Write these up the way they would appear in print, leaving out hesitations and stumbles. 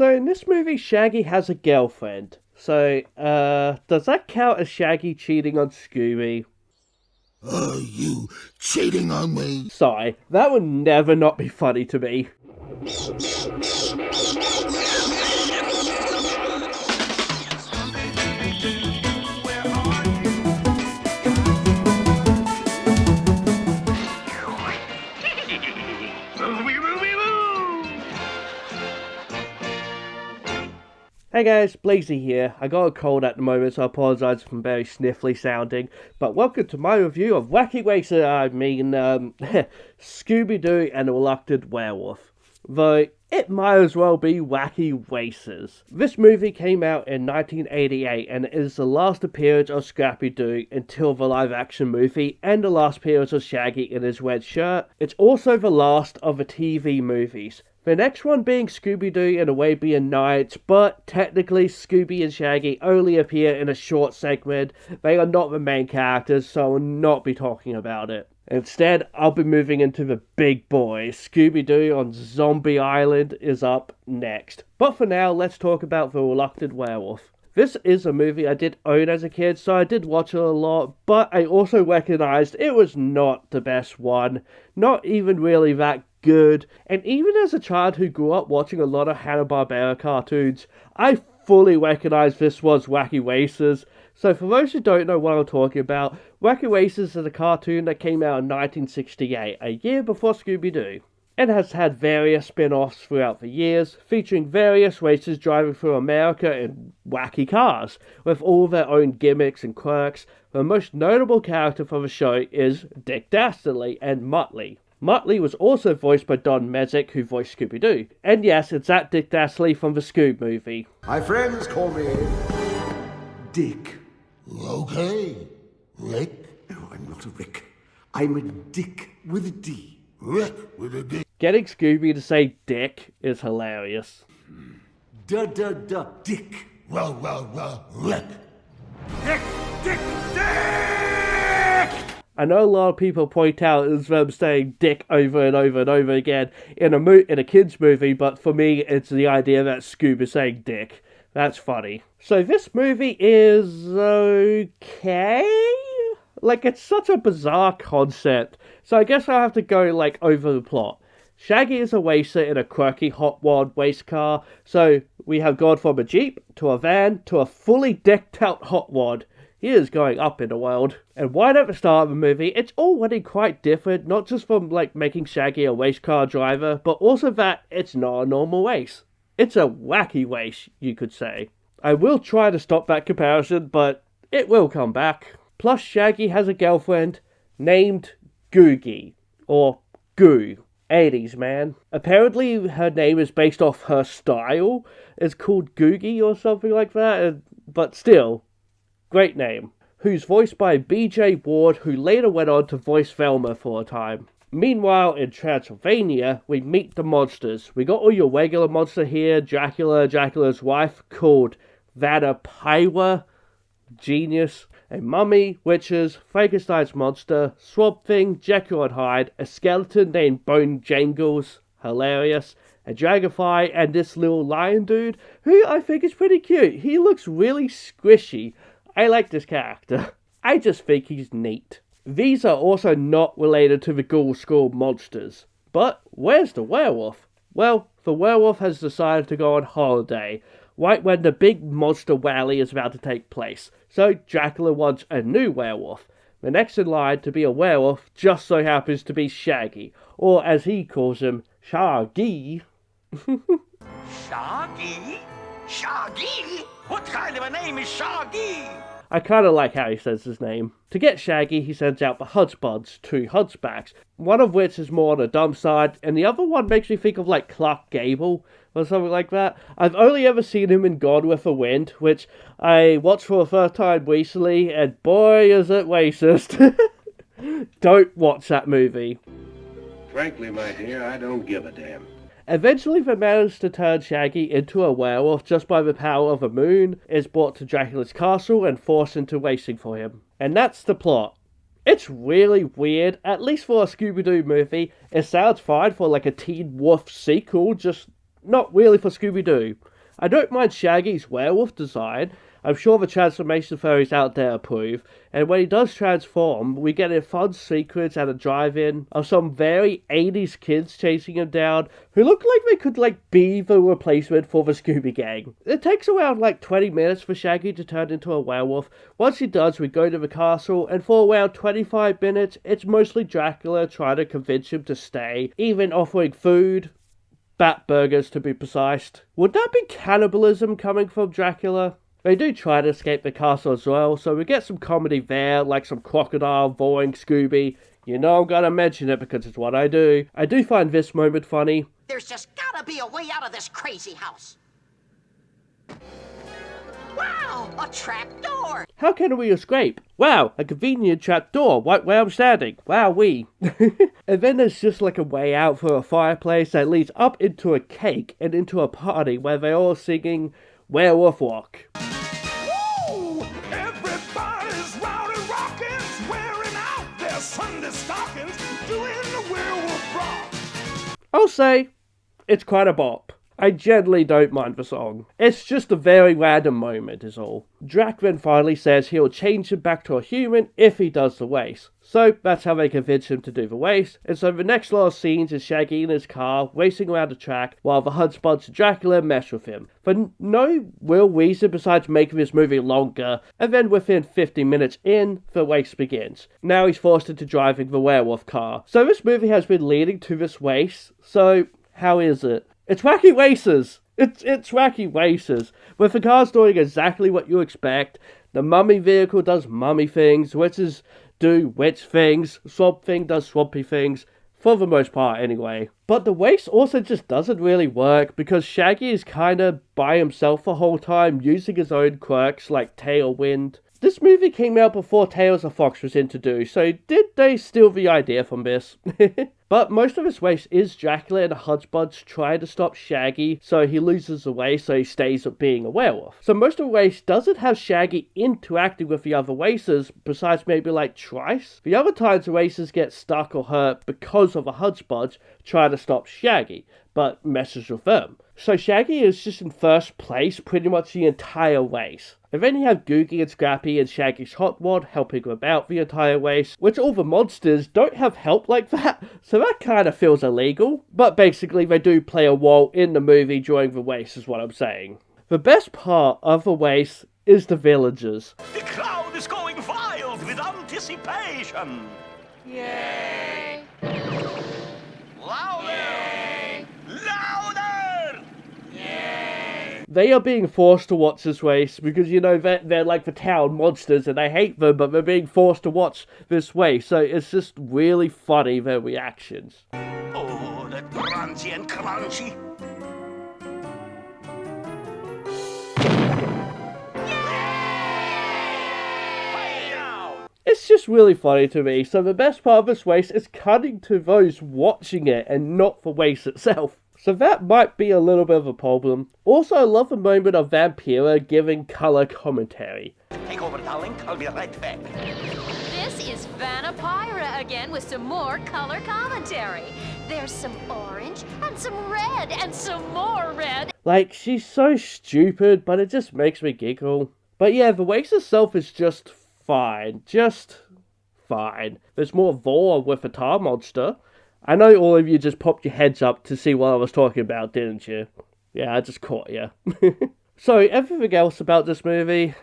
So in this movie, Shaggy has a girlfriend. So, does that count as Shaggy cheating on Scooby? Are you cheating on me? Sorry, that would never not be funny to me. Hey guys, Blazie here. I got a cold at the moment, so I apologise if I'm very sniffly sounding. But welcome to my review of Wacky Races, Scooby Doo and the Reluctant Werewolf. Though, it might as well be Wacky Races. This movie came out in 1988 and it is the last appearance of Scooby Doo until the live action movie and the last appearance of Shaggy in his red shirt. It's also the last of the TV movies. The next one being Scooby Doo and Arabian Nights, but technically Scooby and Shaggy only appear in a short segment. They are not the main characters, so I will not be talking about it. Instead, I'll be moving into the big boys. Scooby Doo on Zombie Island is up next. But for now, let's talk about The Reluctant Werewolf. This is a movie I did own as a kid, so I did watch it a lot, but I also recognized it was not the best one. Not even really that good. And even as a child who grew up watching a lot of Hanna-Barbera cartoons, I fully recognized this was Wacky Races. So for those who don't know what I'm talking about, Wacky Races is a cartoon that came out in 1968, a year before Scooby Doo. It has had various spin-offs throughout the years, featuring various races driving through America in wacky cars, with all their own gimmicks and quirks. The most notable character for the show is Dick Dastardly and Muttley. Muttley was also voiced by Don Mezek, who voiced Scooby Doo. And yes, it's that Dick Dastardly from the Scoob movie. My friends call me Dick. Okay, Rick. No, I'm not a Rick. I'm a Dick with a D. Rick with a D. Getting Scooby to say Dick is hilarious. Dick. Well, Rick. Dick, Dick, Dick! I know a lot of people point out it's them saying Dick over and over and over again in a kid's movie, but for me, it's the idea that Scoob is saying Dick. That's funny. So this movie is okay? Like, it's such a bizarre concept. So I guess I'll have to go, over the plot. Shaggy is a racer in a quirky hot rod race car. So we have gone from a Jeep to a van to a fully decked out hot rod. He is going up in the world. And right at the start of the movie, it's already quite different, not just from, making Shaggy a race car driver, but also that it's not a normal race. It's a wacky race, you could say. I will try to stop that comparison, but it will come back. Plus, Shaggy has a girlfriend named Googie, or Goo. 80s, man. Apparently, her name is based off her style. It's called Googie or something like that, but still, great name. Who's voiced by B.J. Ward, who later went on to voice Velma for a time. Meanwhile, in Transylvania, we meet the monsters. We got all your regular monster here, Dracula, Dracula's wife, called Vanapyra, genius, a mummy, witches, Frankenstein's monster, Swamp Thing, Jekyll and Hyde, a skeleton named Bone Jangles, hilarious, a dragonfly, and this little lion dude, who I think is pretty cute. He looks really squishy. I like this character. I just think he's neat. These are also not related to the Ghoul School monsters. But where's the werewolf? Well, the werewolf has decided to go on holiday, right when the big monster rally is about to take place. So Dracula wants a new werewolf. The next in line to be a werewolf just so happens to be Shaggy, or as he calls him, Shaggy. Shaggy? Shaggy? What kind of a name is Shaggy? I kind of like how he says his name. To get Shaggy, he sends out the Husbands, 2 hunchbacks, one of which is more on the dumb side, and the other one makes me think of Clark Gable, or something like that. I've only ever seen him in Gone with the Wind, which I watched for the first time recently, and boy is it racist. Don't watch that movie. Frankly, my dear, I don't give a damn. Eventually, they manage to turn Shaggy into a werewolf just by the power of a moon, is brought to Dracula's castle and forced into racing for him. And that's the plot. It's really weird, at least for a Scooby Doo movie. It sounds fine for a Teen Wolf sequel, just not really for Scooby Doo. I don't mind Shaggy's werewolf design. I'm sure the transformation furries out there approve, and when he does transform, we get a fun sequence at a drive-in of some very 80s kids chasing him down, who look like they could be the replacement for the Scooby Gang. It takes around 20 minutes for Shaggy to turn into a werewolf. Once he does, we go to the castle, and for around 25 minutes, it's mostly Dracula trying to convince him to stay, even offering food. Bat burgers, to be precise. Would that be cannibalism coming from Dracula? They do try to escape the castle as well, so we get some comedy there, like some crocodile voring Scooby. You know I'm gonna mention it because it's what I do. I do find this moment funny. There's just gotta be a way out of this crazy house. Wow, a trap door! How can we escape? Wow, a convenient trap door right where I'm standing. Wow-wee. And then there's just a way out for a fireplace that leads up into a cake and into a party where they're all singing Werewolf Rock. Woo! Everybody's rowdy rockins', wearing out their Sunday stockings, doing the werewolf rock. I'll say, it's quite a bop. I generally don't mind the song. It's just a very random moment is all. Drac then finally says he'll change him back to a human if he does the race. So that's how they convince him to do the race, and so the next lot of scenes is Shaggy in his car racing around the track while the Hudspots and Dracula mess with him. For no real reason besides making this movie longer, and then within 50 minutes in, the race begins. Now he's forced into driving the werewolf car. So this movie has been leading to this race, so how is it? It's Wacky Races! It's Wacky Races, with the cars doing exactly what you expect. The mummy vehicle does mummy things, witches do witch things, Swamp Thing does swampy things, for the most part anyway. But the race also just doesn't really work, because Shaggy is kinda by himself the whole time, using his own quirks like Tailwind. This movie came out before Tales of Fox was introduced, so did they steal the idea from this? But most of this race is Dracula and the Hudspots trying to stop Shaggy, so he loses the race, so he stays at being a werewolf. So most of the race doesn't have Shaggy interacting with the other races, besides maybe Trice. The other times the races get stuck or hurt because of the Hudspots trying to stop Shaggy, but messes with them. So Shaggy is just in first place pretty much the entire race. And then you have Googie and Scrappy and Shaggy's Hot Rod helping them out the entire race, which all the monsters don't have help like that, so that kind of feels illegal. But basically they do play a role in the movie during the race is what I'm saying. The best part of the race is the villagers. The crowd is going wild with anticipation. Yay! Louder! Yay! Louder! Yay! They are being forced to watch this race because, you know, they're like the town monsters and they hate them, but they're being forced to watch this race. So it's just really funny, their reactions. Oh, the crunchy and crunchy. It's just really funny to me. So the best part of this race is cutting to those watching it and not the race itself. So that might be a little bit of a problem. Also, I love the moment of Vampira giving color commentary. Take over, darling. I'll be right back. This is Vanapira again with some more color commentary. There's some orange and some red and some more red. Like, she's so stupid, but it just makes me giggle. But yeah, the race itself is just fine. Just fine. There's more Vor with a tar monster. I know all of you just popped your heads up to see what I was talking about, didn't you? Yeah, I just caught you. So, everything else about this movie...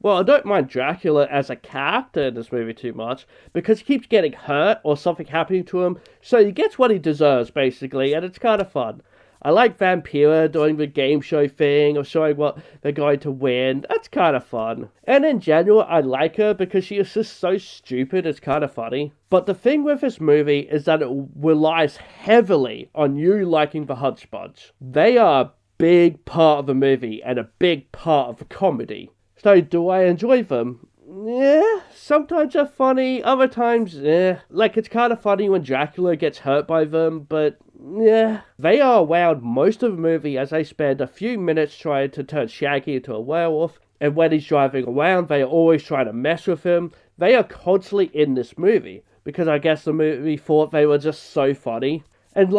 Well, I don't mind Dracula as a character in this movie too much, because he keeps getting hurt or something happening to him, so he gets what he deserves, basically, and it's kind of fun. I like Vampira doing the game show thing or showing what they're going to win. That's kind of fun. And in general, I like her because she is just so stupid, it's kind of funny. But the thing with this movie is that it relies heavily on you liking the Hudspots. They are a big part of the movie and a big part of the comedy. So do I enjoy them? Yeah, sometimes they're funny, other times, Like, it's kind of funny when Dracula gets hurt by them, but yeah. They are around most of the movie as they spend a few minutes trying to turn Shaggy into a werewolf, and when he's driving around, they are always trying to mess with him. They are constantly in this movie, because I guess the movie thought they were just so funny. And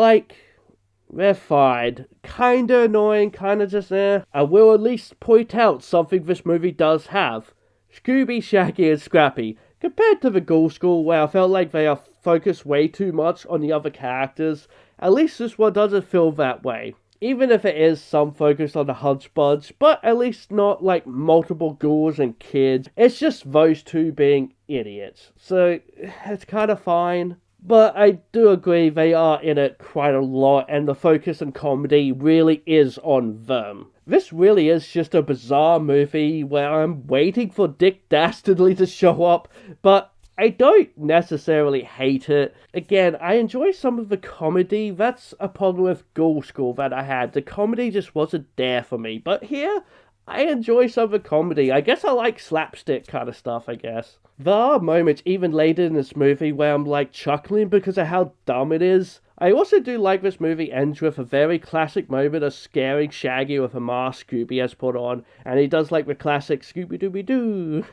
they're fine. Kinda annoying, kinda just I will at least point out something this movie does have. Scooby, Shaggy, and Scrappy. Compared to the Ghoul School, where I felt like they are focused way too much on the other characters, at least this one doesn't feel that way. Even if it is some focus on the Hunch Bunch, but at least not like multiple ghouls and kids. It's just those two being idiots. So, it's kind of fine. But I do agree they are in it quite a lot, and the focus and comedy really is on them. This really is just a bizarre movie where I'm waiting for Dick Dastardly to show up, but I don't necessarily hate it. Again, I enjoy some of the comedy. That's a problem with Ghoul School that I had. The comedy just wasn't there for me. But here, I enjoy some of the comedy. I guess I like slapstick kind of stuff, I guess. There are moments even later in this movie where I'm like chuckling because of how dumb it is. I also do like this movie ends with a very classic moment of scaring Shaggy with a mask Scooby has put on. And he does like the classic Scooby Dooby Doo.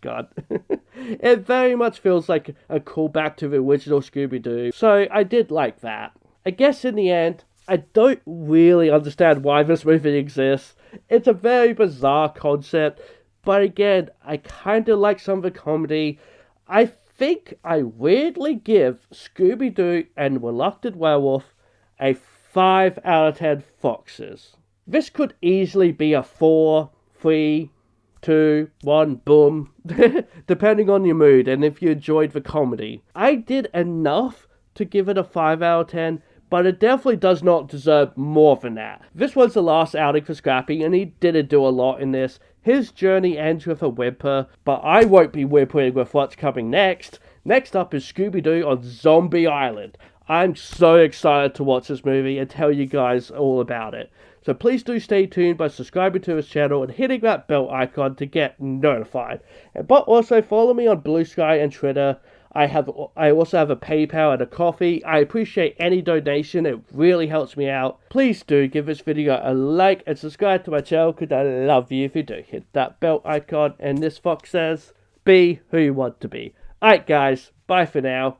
God. It very much feels like a callback to the original Scooby Doo. So I did like that. I guess in the end, I don't really understand why this movie exists. It's a very bizarre concept. But again, I kind of like some of the comedy. I think I weirdly give Scooby Doo and Reluctant Werewolf a 5 out of 10 foxes. This could easily be a 4, 3, 2, 1, boom, depending on your mood and if you enjoyed the comedy. I did enough to give it a 5 out of 10, but it definitely does not deserve more than that. This was the last outing for Scrappy, and he didn't do a lot in this. His journey ends with a whimper, but I won't be whimpering with what's coming next. Next up is Scooby-Doo on Zombie Island. I'm so excited to watch this movie and tell you guys all about it. So please do stay tuned by subscribing to this channel and hitting that bell icon to get notified. But also follow me on Blue Sky and Twitter. I also have a PayPal and a Coffee. I appreciate any donation. It really helps me out. Please do give this video a like and subscribe to my channel because I love you if you do. Hit that bell icon, and this fox says, be who you want to be. Alright guys, bye for now.